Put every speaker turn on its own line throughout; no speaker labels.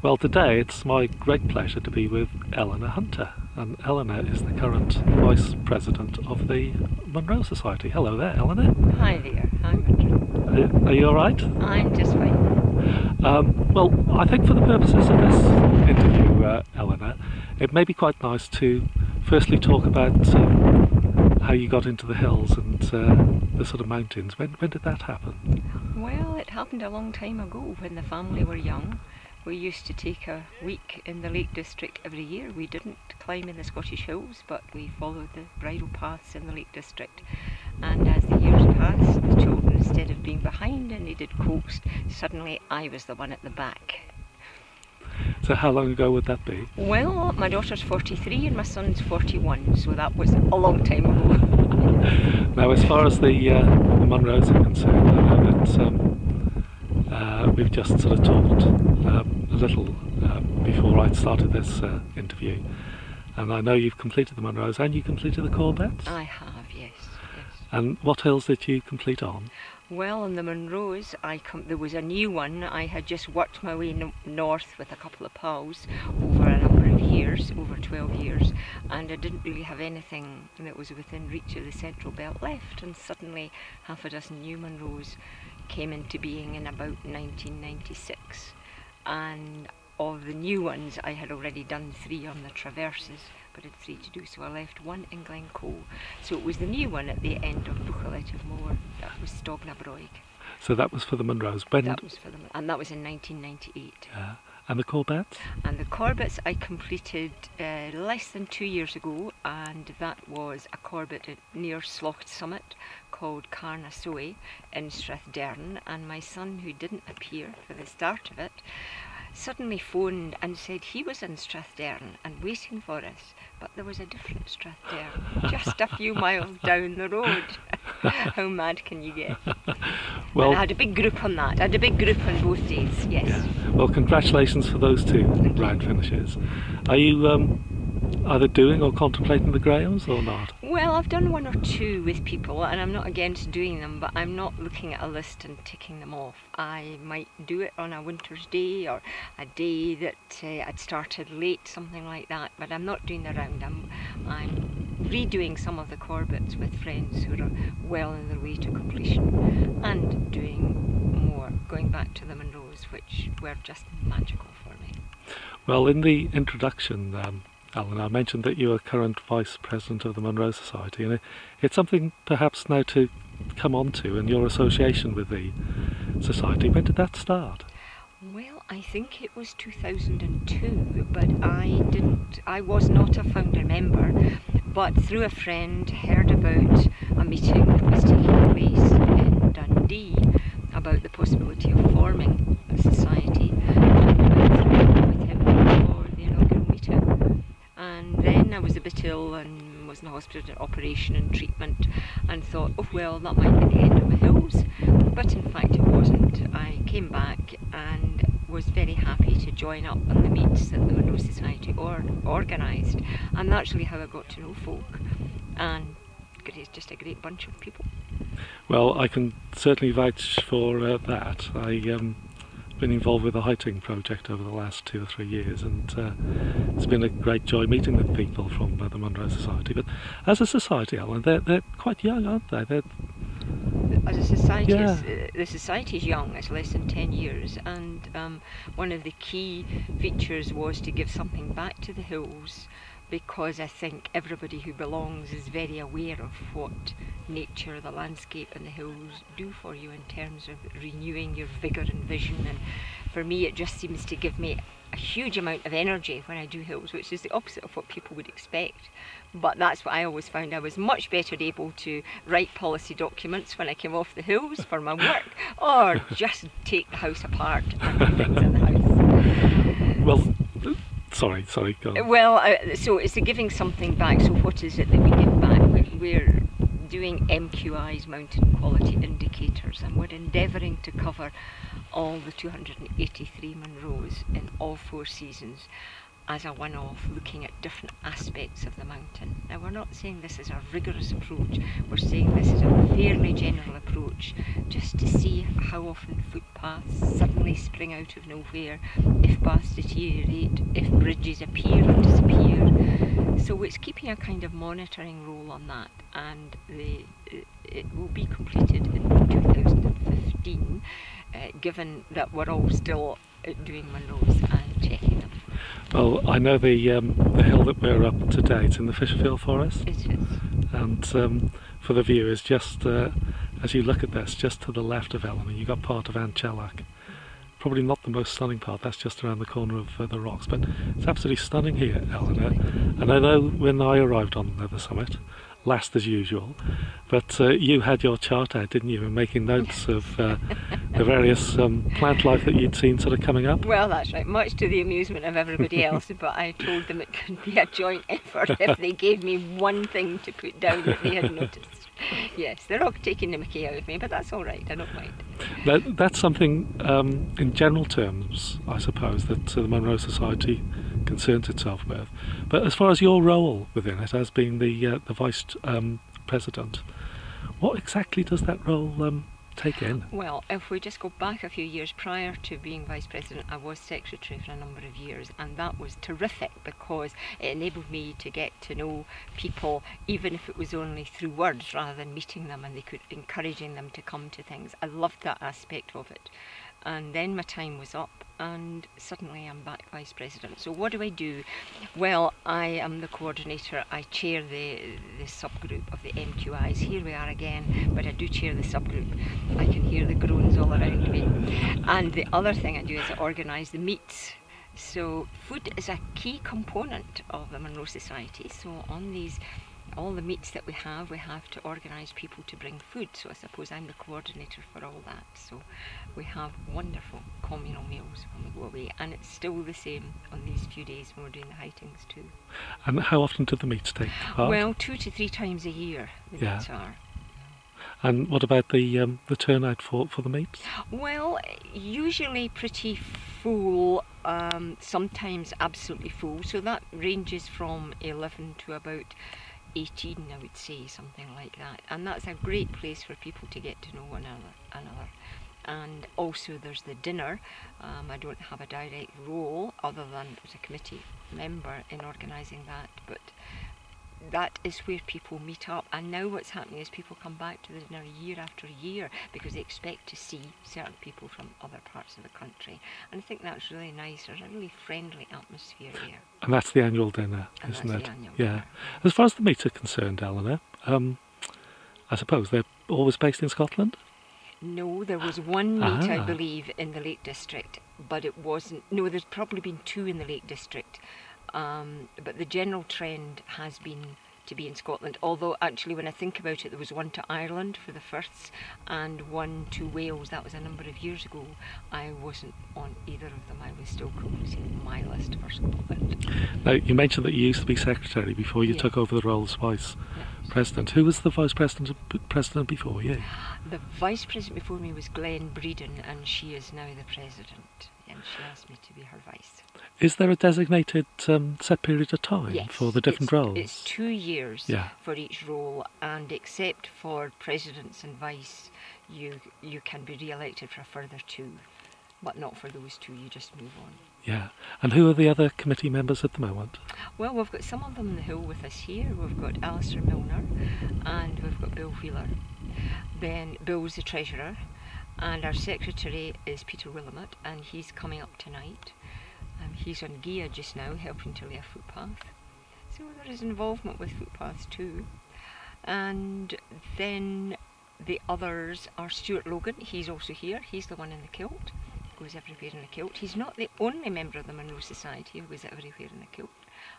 Well, today it's my great pleasure to be with Eleanor Hunter, and Eleanor is the current Vice President of the Munro Society. Hello there, Eleanor.
Hi there, I'm Myrddyn.
Are you alright?
I'm just fine.
Well, I think for the purposes of this interview, Eleanor, it may be quite nice to firstly talk about how you got into the hills and the sort of mountains. When did that happen?
Well, it happened a long time ago when the family were young. We used to take a week in the Lake District every year. We didn't climb in the Scottish Hills, but we followed the bridle paths in the Lake District. And as the years passed, the children, instead of being behind and needed coaxed, suddenly I was the one at the back.
So how long ago would that be?
Well, my daughter's 43 and my son's 41, so that was a long time ago.
Now, as far as the Munros are concerned, I know that we've just sort of talked a little before I started this interview, and I know you've completed the Munros and you completed the Corbettes.
I have, yes.
And what hills did you complete on?
Well, in the Munros, there was a new one. I had just worked my way north with a couple of pals over a number of years, over 12 years, and I didn't really have anything that was within reach of the Central Belt left, and suddenly half a dozen new Munros came into being in about 1996. And of the new ones, I had already done 3 on the traverses, but had 3 to do, so I left 1 in Glencoe. So it was the new one at the end of Buchalet of Moor, that was Stognabroig.
So that was for the Munros.
That was for them, and that was in 1998.
Yeah. And the Corbettes?
And the Corbettes I completed less than 2 years ago, and that was a Corbett near Slough Summit called Carnasoe in Strathdern, and my son, who didn't appear for the start of it, suddenly phoned and said he was in Strathdern and waiting for us, but there was a different Strathdern just a few miles down the road. How mad can you get?
Well,
and I had a big group on that. I had a big group on both days, yes.
Yeah. Well, congratulations for those 2 round finishes. Are you either doing or contemplating the Grahams or not?
Well, I've done 1 or 2 with people, and I'm not against doing them, but I'm not looking at a list and ticking them off. I might do it on a winter's day or a day that I'd started late, something like that, but I'm not doing the round. I'm redoing some of the Corbettes with friends who are well on their way to completion, and doing more, going back to the Munros, which were just magical for me.
Well, in the introduction, Alan, I mentioned that you are current Vice President of the Munro Society, and it's something perhaps now to come on to in your association with the Society. When did that start?
Well, I think it was 2002, but I was not a founder member, but through a friend heard about a meeting that was taking place in Dundee about the possibility of forming a society, and with him for the inaugural meeting. And then I was a bit ill and was in the hospital in operation and treatment, and thought, oh well, that might be the end of my hills, but in fact it wasn't. I came back and was very happy to join up on the meets that the Munro Society organised, and that's really how I got to know folk, and it's just a great bunch of people.
Well, I can certainly vouch for that. I've been involved with the Highting project over the last 2 or 3 years, and it's been a great joy meeting the people from the Munro Society. But as a society, Alan, they're quite young, aren't they?
As a society,
yeah.
The society is young, it's less than 10 years, and one of the key features was to give something back to the hills, because I think everybody who belongs is very aware of what nature, the landscape and the hills do for you in terms of renewing your vigour and vision. And for me it just seems to give me a huge amount of energy when I do hills, which is the opposite of what people would expect. But that's what I always found. I was much better able to write policy documents when I came off the hills for my work, or just take the house apart and do things in the house.
Well, sorry, go on.
Well, so it's a giving something back. So what is it that we give back? We're doing MQI's, Mountain Quality Indicators, and we're endeavouring to cover all the 283 Munros in all 4 seasons. as a one-off, looking at different aspects of the mountain. Now, we're not saying this is a rigorous approach, we're saying this is a fairly general approach, just to see how often footpaths suddenly spring out of nowhere, if paths deteriorate, if bridges appear and disappear. So it's keeping a kind of monitoring role on that, and it will be completed in 2015, given that we're all still doing Munros and checking them.
Well, I know the hill that we're up today, it's in the Fisherfield Forest.
It is.
And for the viewers, just as you look at this, just to the left of Eleanor, you've got part of Anchelac. Probably not the most stunning part, that's just around the corner of the rocks, but it's absolutely stunning here, Eleanor. And I know when I arrived on the summit, last as usual, but you had your chart out, didn't you, and making notes of the various plant life that you'd seen sort of coming up?
Well, that's right, much to the amusement of everybody else, but I told them it could be a joint effort if they gave me one thing to put down that they had noticed. Yes, they're all taking the mickey out of me, but that's all right, I don't mind.
That's something, in general terms, I suppose, that the Munro Society concerns itself with. But as far as your role within it, as being the vice president, what exactly does that role take in?
Well, if we just go back a few years prior to being vice president, I was secretary for a number of years, and that was terrific because it enabled me to get to know people, even if it was only through words rather than meeting them, and they could encouraging them to come to things. I loved that aspect of it. And then my time was up, and suddenly I'm back vice president. So what do I do? Well, I am the coordinator. I chair the subgroup of the MQIs. Here we are again, but I do chair the subgroup. I can hear the groans all around me. And the other thing I do is I organise the meets. So food is a key component of the Munro Society. So on all the meets that we have to organise people to bring food. So I suppose I'm the coordinator for all that. So we have wonderful communal meals when we go away, and it's still the same on these few days when we're doing the hightings too.
And how often do the meets take part?
Well, 2 to 3 times a year the meets are.
And what about the turnout for the meets?
Well, usually pretty full, sometimes absolutely full. So that ranges from 11 to about 18, I would say, something like that. And that's a great place for people to get to know one another. And also there's the dinner. I don't have a direct role other than as a committee member in organising that, but that is where people meet up. And now what's happening is people come back to the dinner year after year because they expect to see certain people from other parts of the country. And I think that's really nice. There's a really friendly atmosphere here.
And that's the annual dinner, isn't it?
That's the annual dinner.
As far as the meets are concerned, Eleanor, I suppose they're always based in Scotland?
No, there was one meet, I believe, in the Lake District, but it wasn't. No, there's probably been 2 in the Lake District. But the general trend has been to be in Scotland, although actually when I think about it, there was one to Ireland for the firsts and one to Wales. That was a number of years ago. I wasn't on either of them. I was still completing my list for Scotland.
Now, you mentioned that you used to be secretary before you took over the role as vice president. Who was the vice president before you?
The vice president before me was Glen Breeden, and she is now the president, and she asked me to be her vice.
Is there a designated set period of time for the different roles?
It's 2 years for each role, and except for presidents and vice, you can be re-elected for a further 2, but not for those 2, you just move on.
Yeah, and who are the other committee members at the moment?
Well, we've got some of them in the hill with us here. We've got Alistair Milner, and we've got Bill Wheeler. Then Bill's the treasurer, and our secretary is Peter Willamette, and he's coming up tonight. He's on Gia just now, helping to lay a footpath. So there is involvement with footpaths too. And then the others are Stuart Logan. He's also here. He's the one in the kilt. Goes everywhere in a kilt. He's not the only member of the Munro Society who goes everywhere in a kilt.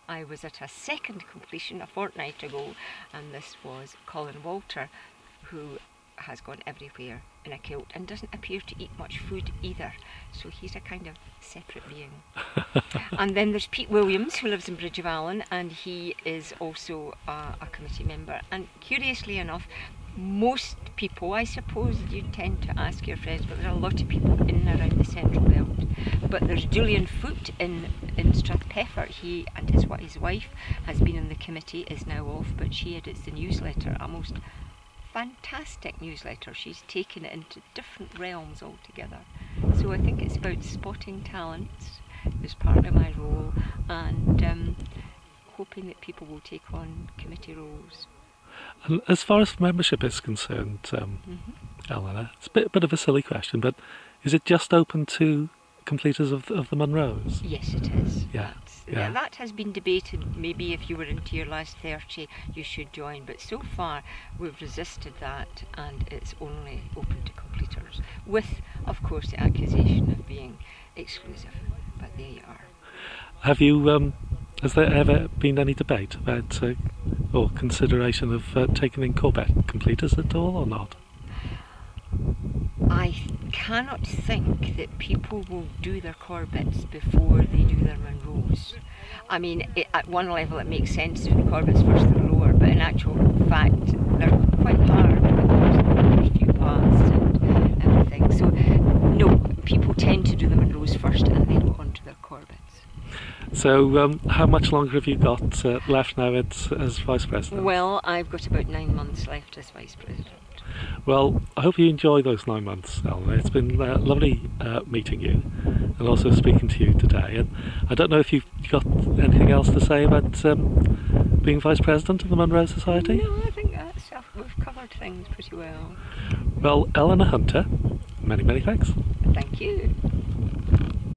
I was at a second completion a fortnight ago, and this was Colin Walter, who has gone everywhere in a kilt and doesn't appear to eat much food either. So he's a kind of separate being. And then there's Pete Williams, who lives in Bridge of Allen, and he is also a committee member. And curiously enough, most people, I suppose you tend to ask your friends, but there are a lot of people in and around the Central Belt. But there's Julian Foote in Strathpeffer. He and his wife has been in the committee, is now off, but she edits the newsletter, a most fantastic newsletter. She's taken it into different realms altogether. So I think it's about spotting talents as part of my role, and hoping that people will take on committee roles.
And as far as membership is concerned, Eleanor, it's a bit of a silly question, but is it just open to completers of the Munros?
Yes, it is.
Yeah.
That has been debated. Maybe if you were into your last 30, you should join. But so far, we've resisted that, and it's only open to completers, with, of course, the accusation of being exclusive. But there you are.
Have you? Has there ever been any debate about or consideration of taking in Corbett completers at all, or not?
I cannot think that people will do their Corbetts before they do their Munros. I mean, at one level it makes sense to do the Corbetts first and lower, but in actual fact they're quite hard because there's a few paths and everything. So no, people tend to do the Munros first and then go on to their Corbetts.
So how much longer have you got left now as Vice President?
Well, I've got about 9 months left as Vice President.
Well, I hope you enjoy those 9 months, Eleanor. It's been lovely meeting you and also speaking to you today. And I don't know if you've got anything else to say about being Vice President of the Munro Society?
No, I think we've covered things pretty well.
Well, Eleanor Hunter, many, many thanks.
Thank you.